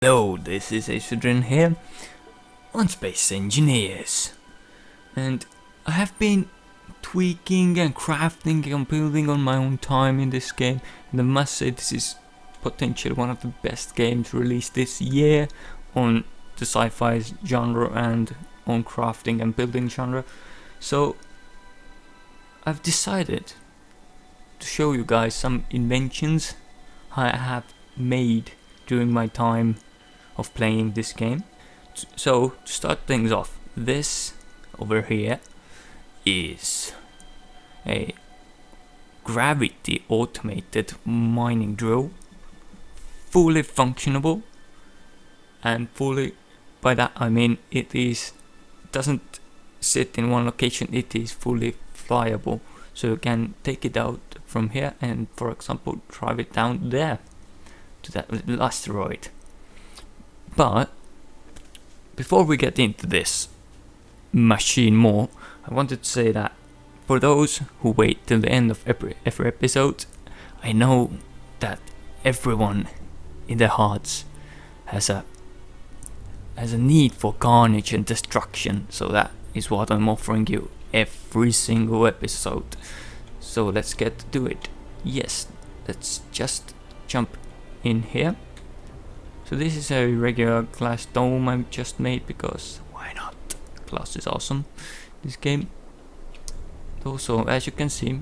Hello, this is Acidrin here on Space Engineers, and I have been tweaking and crafting and building on my own time in this game, and I must say this is potentially one of the best games released this year on the sci-fi genre and on crafting and building genre. So I've decided to show you guys some inventions I have made during my time of playing this game. So to start things off, this over here is a gravity automated mining drill, fully functionable, and fully, by that I mean it doesn't sit in one location, it is fully flyable, so you can take it out from here and, for example, drive it down there to that little asteroid. But before we get into this machine more, I wanted to say that for those who wait till the end of every episode, I know that everyone in their hearts has a need for carnage and destruction, so that is what I'm offering you every single episode. So let's get to it. Yes, let's just jump in here. So this is a regular glass dome I just made because why not? Glass is awesome. This game. Also, as you can see,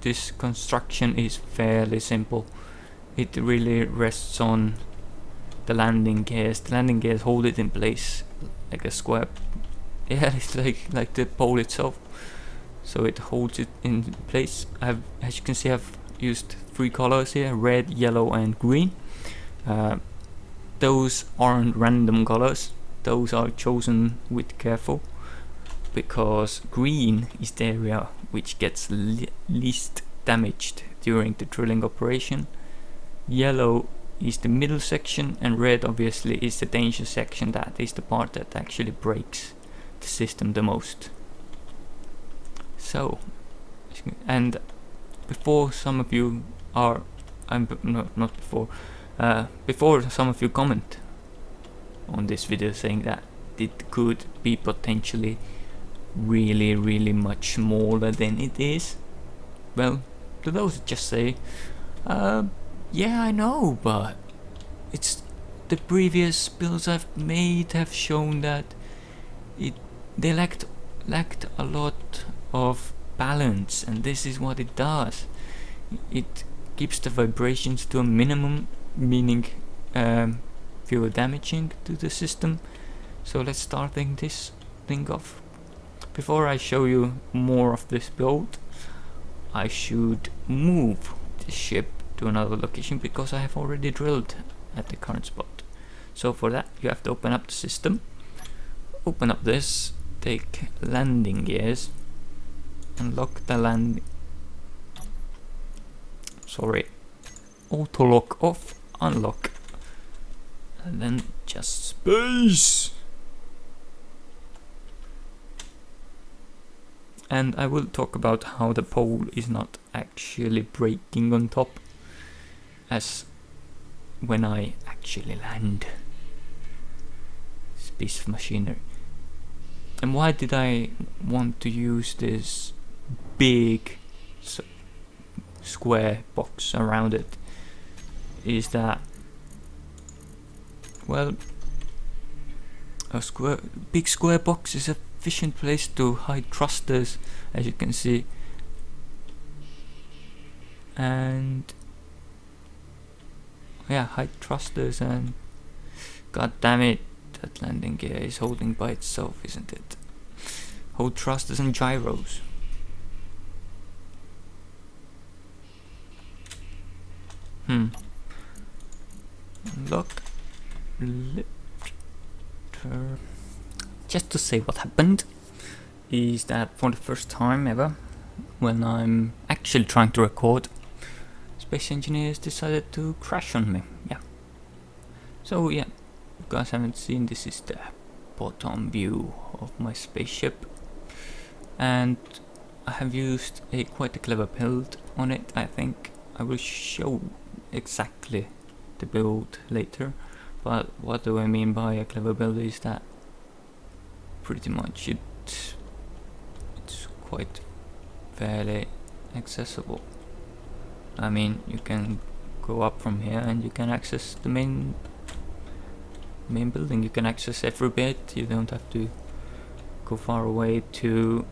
this construction is fairly simple. It really rests on the landing gears. The landing gears hold it in place like a square. Yeah, it's like the pole itself. So it holds it in place. As you can see, I've used three colors here: red, yellow, and green. Those aren't random colors. Those are chosen with careful, because green is the area which gets least damaged during the drilling operation. Yellow is the middle section, and red obviously is the danger section. That is the part that actually breaks the system the most. So, and before some of you are, before some of you comment on this video saying that it could be potentially really much smaller than it is, well, to those just say, yeah, I know, but it's the previous builds I've made have shown that they lacked a lot of balance, and this is what it does. It keeps the vibrations to a minimum, meaning fewer damaging to the system. So let's start this thing off. Before I show you more of this build, I should move the ship to another location because I have already drilled at the current spot. So for that you have to open up the system, open up this, take landing gears, unlock the landing, auto lock off, unlock, and then just space. And I will talk about how the pole is not actually breaking on top as when I actually land this piece of machinery. And why did I want to use this big square box around it? Is that, well, a big square box is a efficient place to hide thrusters, as you can see, and yeah, hide thrusters. And god damn it, that landing gear is holding by itself, isn't it? Hold thrusters and gyros. Look, lift, turn. Just to say what happened is that for the first time ever, when I'm actually trying to record, Space Engineers decided to crash on me. Yeah. So yeah, if you guys haven't seen, this is the bottom view of my spaceship, and I have used quite a clever build on it. I think I will show exactly the build later, But what do I mean by a clever build is that pretty much it's quite fairly accessible. I mean, you can go up from here and you can access the main building. You can access every bit. You don't have to go far away to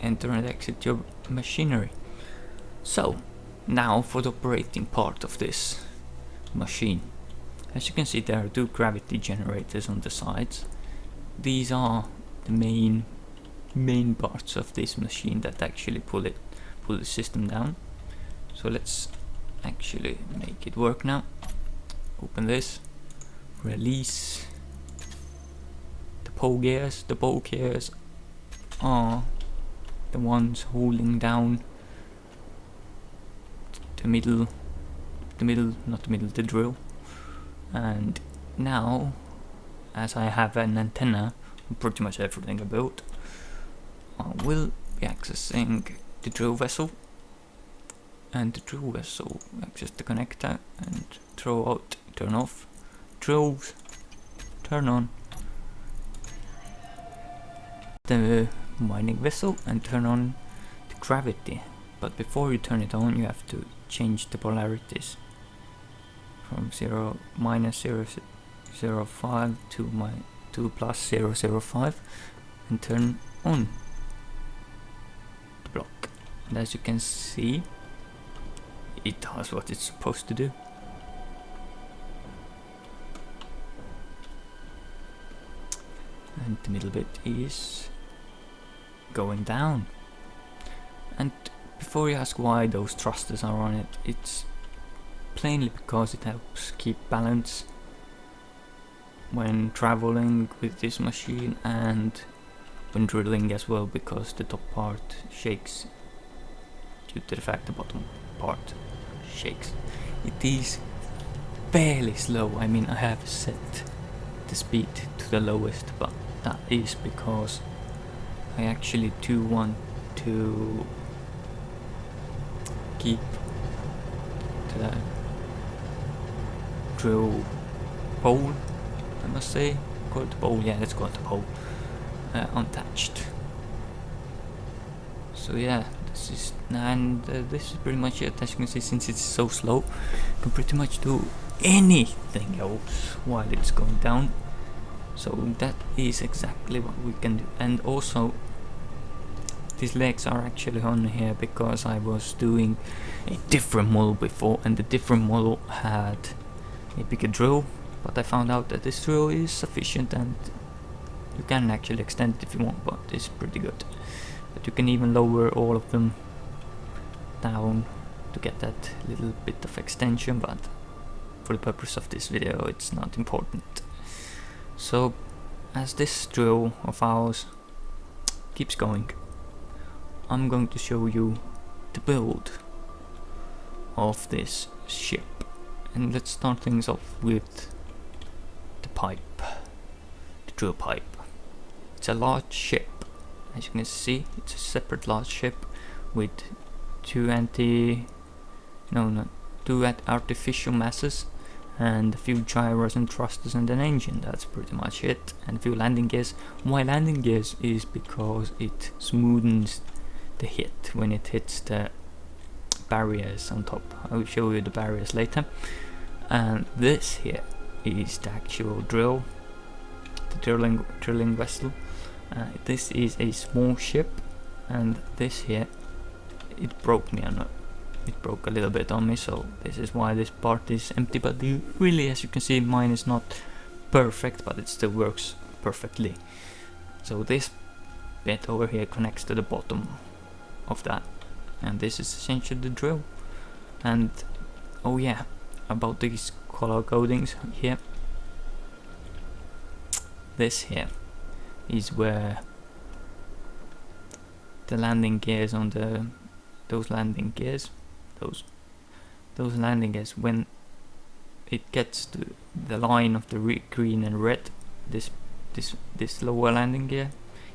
enter and exit your machinery. So now for the operating part of this machine. As you can see, there are 2 gravity generators on the sides. These are the main parts of this machine that actually pull the system down. So let's actually make it work now. Open this, release the pole gears. The pole gears are the ones holding down the drill. And now, as I have an antenna on pretty much everything I built, I will be accessing the drill vessel, and the drill vessel access the connector and throw out, turn off, drills, turn on the mining vessel and turn on the gravity. But before you turn it on, you have to change the polarities from -0.005 to +0.005 and turn on the block. And as you can see, it does what it's supposed to do. And the middle bit is going down. And before you ask why those thrusters are on it, it's plainly because it helps keep balance when traveling with this machine and when drilling as well, because the top part shakes due to the fact the bottom part shakes. It is fairly slow. I mean, I have set the speed to the lowest, but that is because I actually do want to keep the drill pole, I must say, call it the pole, yeah, let's call it the pole, untouched. So yeah, this is pretty much it. As you can see, since it's so slow, you can pretty much do anything else while it's going down. So that is exactly what we can do. And also, these legs are actually on here because I was doing a different model before, and the different model had a bigger drill, but I found out that this drill is sufficient and you can actually extend it if you want, but it's pretty good. But you can even lower all of them down to get that little bit of extension, but for the purpose of this video it's not important. So as this drill of ours keeps going, I'm going to show you the build of this ship. And let's start things off with the pipe, the drill pipe. It's a large ship. As you can see, it's a separate large ship with two artificial masses and a few gyros and thrusters and an engine. That's pretty much it. And a few landing gears. Why landing gears is because it smoothens the hit when it hits the barriers on top. I will show you the barriers later. And this here is the actual drill, the drilling vessel. This is a small ship, and this here, it broke a little bit on me, so this is why this part is empty. But really, as you can see, mine is not perfect, but it still works perfectly. So this bit over here connects to the bottom of that, and this is essentially the drill. And oh yeah, about these color codings here, this here is where the landing gears on those landing gears, when it gets to the line of the green and red, this lower landing gear,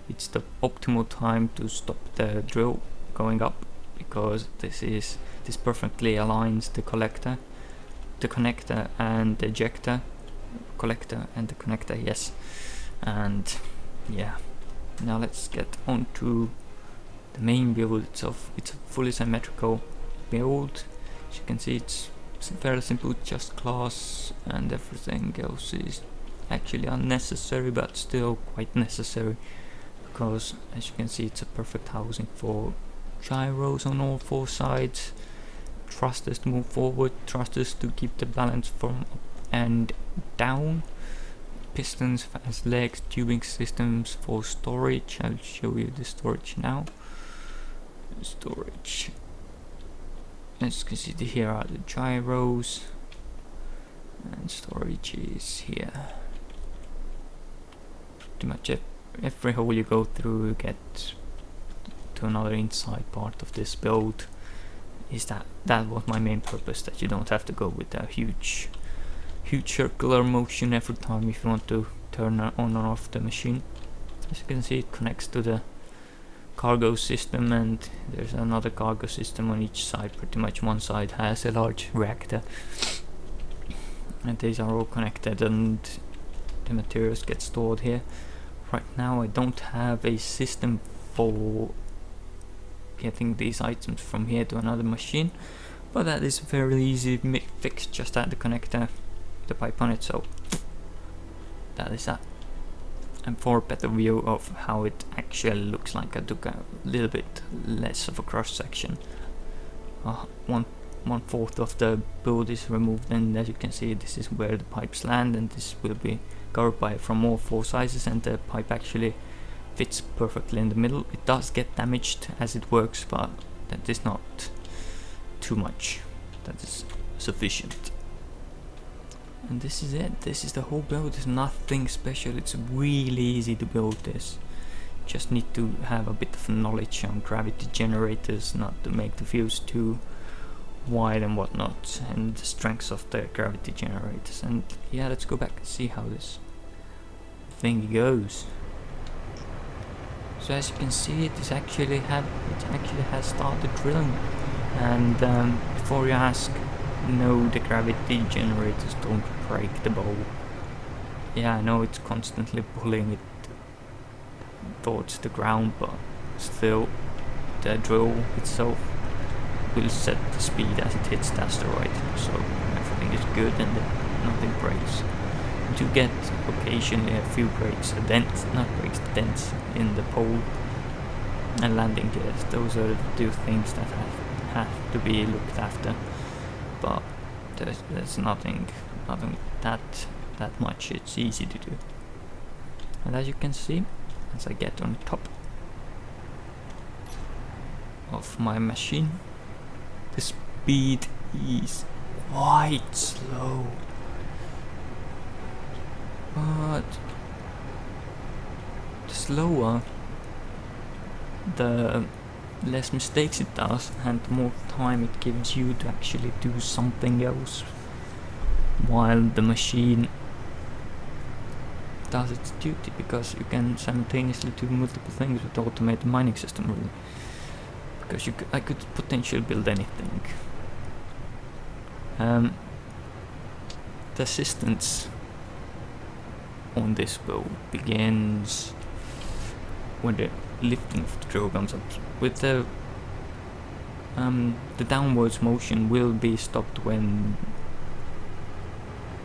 it's the optimal time to stop the drill going up, because this perfectly aligns the collector the connector and the ejector, collector and the connector, yes. And yeah, now let's get on to the main build itself. It's a fully symmetrical build. As you can see, it's very simple, just class, and everything else is actually unnecessary, but still quite necessary, because as you can see, it's a perfect housing for gyros on all four sides, thrusters to move forward, thrusters to keep the balance from up and down, pistons as legs, tubing systems for storage. I'll show you the storage now. Storage. As you can see, here are the gyros, and storage is here. Pretty much every hole you go through, you get to another inside part of this build. Is that was my main purpose, that you don't have to go with a huge circular motion every time if you want to turn on or off the machine. As you can see, it connects to the cargo system, and there's another cargo system on each side. Pretty much one side has a large reactor, and these are all connected, and the materials get stored here. Right now I don't have a system for getting these items from here to another machine, but that is very easy fix. Just add the connector, the pipe on it, so that is that. And for a better view of how it actually looks like, I took a little bit less of a cross section. One fourth of the build is removed, and as you can see, this is where the pipes land, and this will be covered by from all four sizes, and the pipe actually fits perfectly in the middle. It does get damaged as it works, but that is not too much. That is sufficient. And this is it. This is the whole build. There's nothing special. It's really easy to build this. Just need to have a bit of knowledge on gravity generators, not to make the fuse too wide and whatnot, and the strengths of the gravity generators. And yeah, let's go back and see how this thing goes. So as you can see, it actually has started drilling. And before you ask, no, the gravity generators don't break the bowl. Yeah, I know it's constantly pulling it towards the ground, but still the drill itself will set the speed as it hits the asteroid, so everything is good and nothing breaks. You do get occasionally a few breaks, dents in the pole and landing gears. Those are the two things that have to be looked after, but there's nothing that much. It's easy to do. And as you can see, as I get on top of my machine, the speed is quite slow, but the slower, the less mistakes it does, and the more time it gives you to actually do something else while the machine does its duty, because you can simultaneously do multiple things with the automated mining system, really. Because I could potentially build anything. The assistance on this build begins when the lifting of the drill comes up. With the downwards motion will be stopped when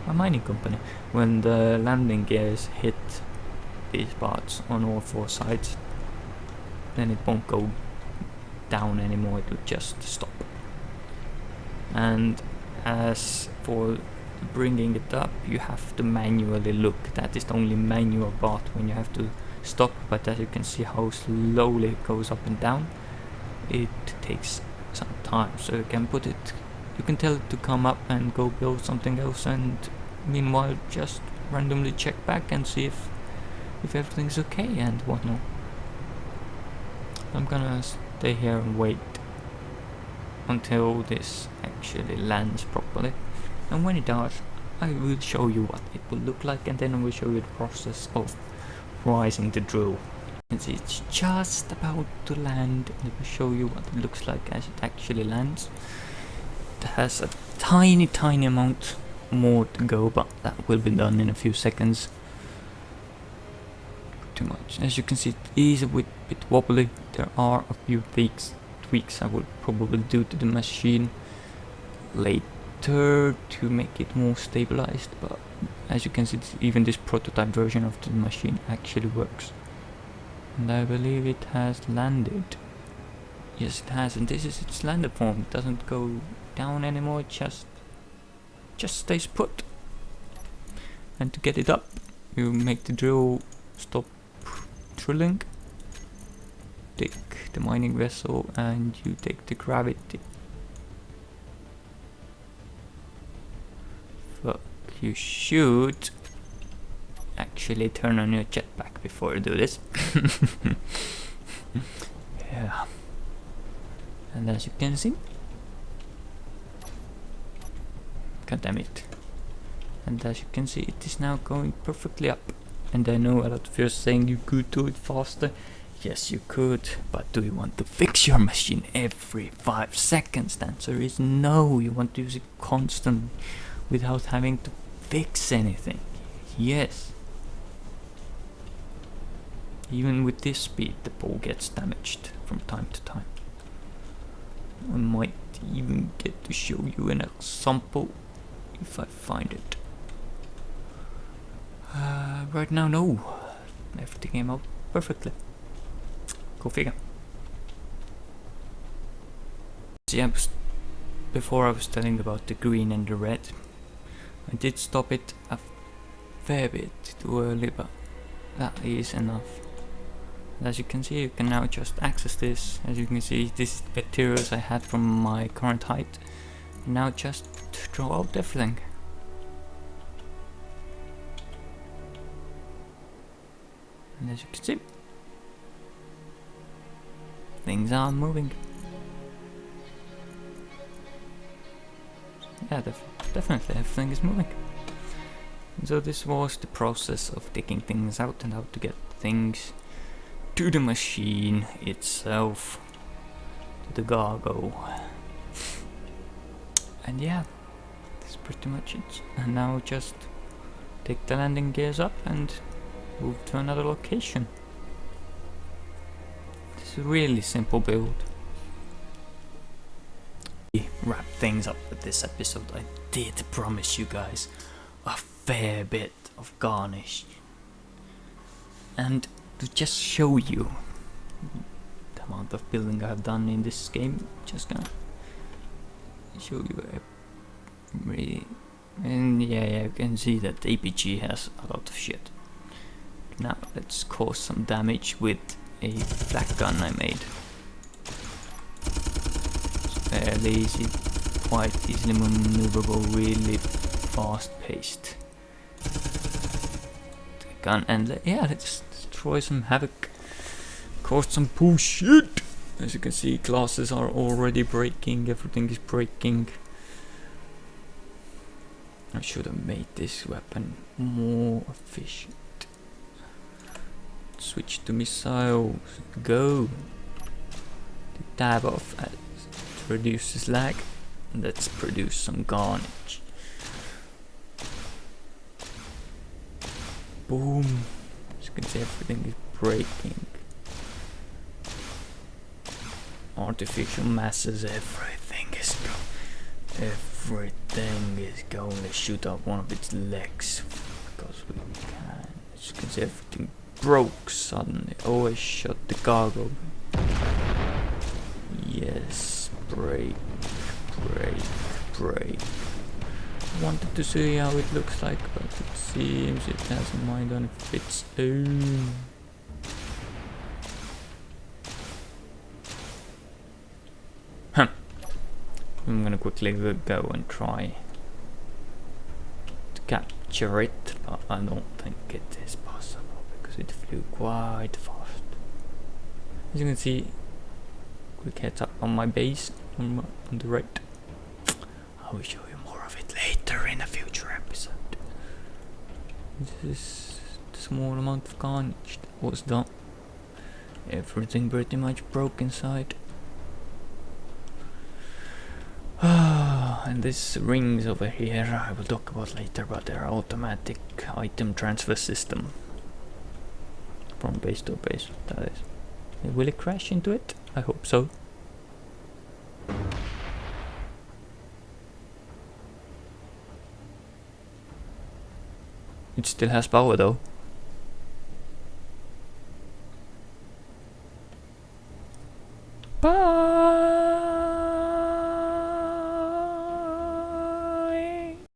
a mining company, when the landing gears hit these parts on all four sides, then it won't go down anymore, it will just stop. And as for bringing it up, you have to manually look. That is the only manual part when you have to stop, but as you can see how slowly it goes up and down, it takes some time. So you can tell it to come up and go build something else, and meanwhile just randomly check back and see if everything's okay and whatnot. I'm gonna stay here and wait until this actually lands properly, and when it does, I will show you what it will look like, and then I will show you the process of rising the drill. You can see it's just about to land, and I will show you what it looks like as it actually lands. It has a tiny amount more to go, but that will be done in a few seconds. Too much. As you can see, it is a bit wobbly. There are a few tweaks I will probably do to the machine later to make it more stabilized, but as you can see, even this prototype version of the machine actually works. And I believe it has landed. Yes, it has, and this is its landed form. It doesn't go down anymore, it just stays put. And to get it up, you make the drill stop drilling, take the mining vessel, and you take the gravity. But you should actually turn on your jetpack before you do this. Yeah. And as you can see, god damn it. And as you can see, it is now going perfectly up. And I know a lot of you are saying you could do it faster. Yes, you could, but do you want to fix your machine every 5 seconds? The answer is no. You want to use it constantly without having to fix anything. Yes. Even with this speed, the ball gets damaged from time to time. I might even get to show you an example if I find it. Right now, no. Everything came out perfectly. Go figure. See, before I was telling about the green and the red. I did stop it a fair bit too early, but that is enough. And as you can see, you can now just access this. As you can see, this is the materials I had from my current height. Now just draw out everything. And as you can see, things are moving. Yeah, definitely everything is moving. And so this was the process of taking things out and how to get things to the machine itself, to the cargo. And yeah, that's pretty much it. And now just take the landing gears up and move to another location. This is a really simple build. Wrap things up with this episode. I did promise you guys a fair bit of garnish, and to just show you the amount of building I've done in this game, just gonna show you and yeah, you can see that APG has a lot of shit. Now let's cause some damage with a flak gun I made. Fairly easy, quite easily maneuverable, really fast paced gun, and yeah, let's destroy some havoc, cause some bullshit. As you can see, glasses are already breaking, everything is breaking. I should have made this weapon more efficient. Switch to missiles, go. Tab off as it reduces lag. Let's produce some carnage. Boom. As you can see, everything is breaking. Artificial masses, everything is going to shoot out one of its legs because we can. As you can see, everything broke suddenly. Oh, I shot the cargo. Yes, break. I wanted to see how it looks like, but it seems it has a mind on its own. I'm gonna quickly go and try to capture it, but I don't think it is possible because it flew quite fast. As you can see, quick heads up on my base on the right. I will show you more of it later in a future episode. This is the small amount of carnage that was done. Everything pretty much broke inside. and these rings over here I will talk about later, but they're automatic item transfer system from base to base. That is. Will it crash into it? I hope so. It still has power though. Bye!